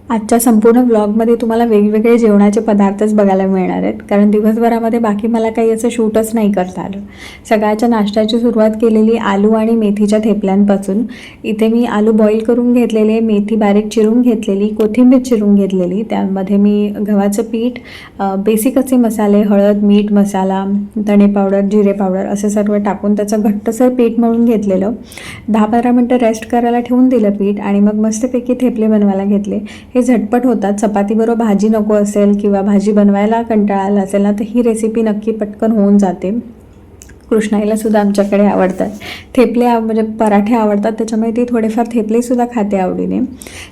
आजच्या संपूर्ण व्लॉगमध्ये तुम्हाला वेगवेगळे जेवणाचे पदार्थच बघायला मिळणार आहेत, कारण दिवसभरामध्ये बाकी मला काही असं शूटच नाही करता आलं. सकाळच्या नाश्त्याची सुरुवात केलेली आलू आणि मेथीच्या थेपल्यांपासून. इथे मी आलू बॉईल करून घेतलेले, मेथी बारीक चिरून घेतलेली, कोथिंबीर चिरून घेतलेली, त्यामध्ये मी गव्हाचं पीठ, बेसिक असे मसाले, हळद, मीठ, मसाला, धणे पावडर, जिरे पावडर असे सर्व टाकून त्याचं घट्टसर पीठ मळून घेतलेलं. 10-15 मिनटं रेस्ट करायला ठेवून दिलं पीठ आणि मग मस्तपैकी थेपले बनवायला घेतले. हे झटपट होतात. चपातीबरोबर भाजी नको असेल किंवा भाजी बनवायला कंटाळा आला असेल ना, तर ही रेसिपी नक्की पटकन होऊन जाते. कृष्णाईला सुद्धा आमच्याकडे आवडतात थेपले, म्हणजे पराठे आवडतात, त्याच्यामुळे ती थोडेफार थेपलेसुद्धा खाते आवडीने.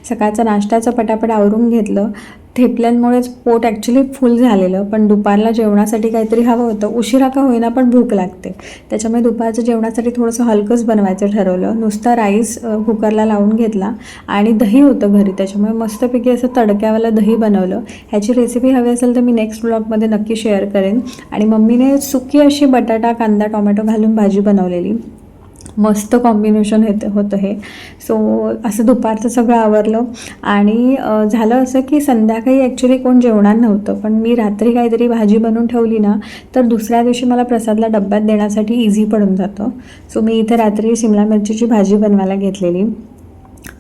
सकाळचा नाश्त्याचं पटापट आवरून घेतलं. थेपल्यांमुळेच पोट ॲक्च्युली फुल झालेलं, पण दुपारला जेवणासाठी काहीतरी हवं होतं. उशिरा का होईना पण भूक लागते, त्याच्यामुळे दुपारच्या जेवणासाठी थोडंसं हलकंच बनवायचं ठरवलं. नुसता राईस कुकरला लावून घेतला आणि दही होतं घरी, त्याच्यामुळे मस्तपैकी असं तडक्यावालं दही बनवलं. ह्याची रेसिपी हवी असेल तर मी नेक्स्ट ब्लॉगमध्ये नक्की शेअर करेन. आणि मम्मीने सुकी अशी बटाटा, कांदा, टोमॅटो घालून भाजी बनवलेली. मस्त कॉम्बिनेशन होतं हे. सो असं दुपारचं सगळं आवरलं आणि झालं असं की संध्याकाळी ॲक्च्युली कोण जेवणार नव्हतं, पण मी रात्री काहीतरी भाजी बनवून ठेवली ना, तर दुसऱ्या दिवशी मला प्रसादला डब्यात देण्यासाठी इझी पडून जातं. सो मी इथे रात्री शिमला मिरचीची भाजी बनवायला घेतलेली.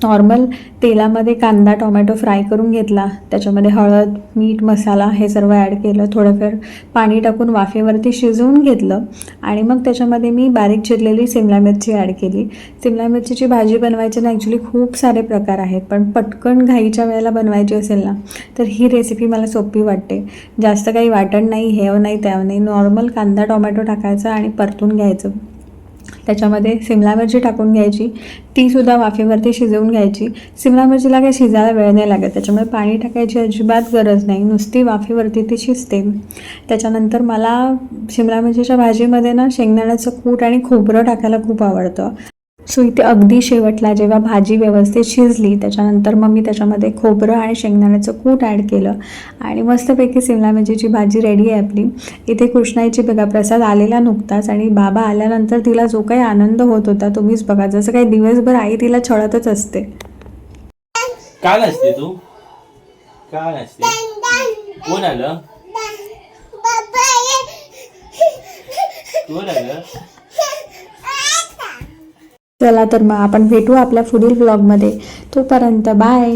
नॉर्मल तेलामध्ये कांदा, टोमॅटो फ्राय करून घेतला, त्याच्यामध्ये हळद, मीठ, मसाला हे सर्व ॲड केलं. थोडंफार पाणी टाकून वाफेवरती शिजवून घेतलं आणि मग त्याच्यामध्ये मी बारीक चिरलेली शिमला मिरची ॲड केली. शिमला मिरचीची भाजी बनवायची ना ॲक्च्युली खूप सारे प्रकार आहेत, पण पटकन घाईच्या वेळेला बनवायची असेल ना, तर ही रेसिपी मला सोपी वाटते. जास्त काही वाटण नाही, हेव नाही, त्याव नाही. नॉर्मल कांदा, टोमॅटो टाकायचा आणि परतून घ्यायचं. त्याच्यामध्ये शिमला मिरची टाकून घ्यायची, तीसुद्धा वाफेवरती शिजवून घ्यायची. शिमला मिरचीला काही शिजायला वेळ नाही लागत, त्याच्यामुळे पाणी टाकायची अजिबात गरज नाही, नुसती वाफेवरती ती शिजते. त्याच्यानंतर मला शिमला मिरचीच्या भाजीमध्ये ना शेंगदाण्याचं कूट आणि खोबरं टाकायला खूप आवडतं. सो इथे अगदी शेवटला जेव्हा भाजी व्यवस्थित शिजली त्याच्यानंतर मग मी त्याच्यामध्ये खोबरं आणि शेंगदाण्याचं कूट ॲड केलं आणि मस्तपैकी शिमला मिरचीची भाजी रेडी आहे आपली. इथे कृष्णाईची बघा प्रसाद आलेला नुकताच, आणि बाबा आल्यानंतर तिला जो काही आनंद होत होता तुम्हीच बघा. जसं काही दिवसभर आई तिला छळतच असते. काय नसते तू, काय नसते, कोण आलं, कोण आलं. चला तर मग आपण भेटू आपल्या पुढील व्लॉगमध्ये. तोपर्यंत बाय.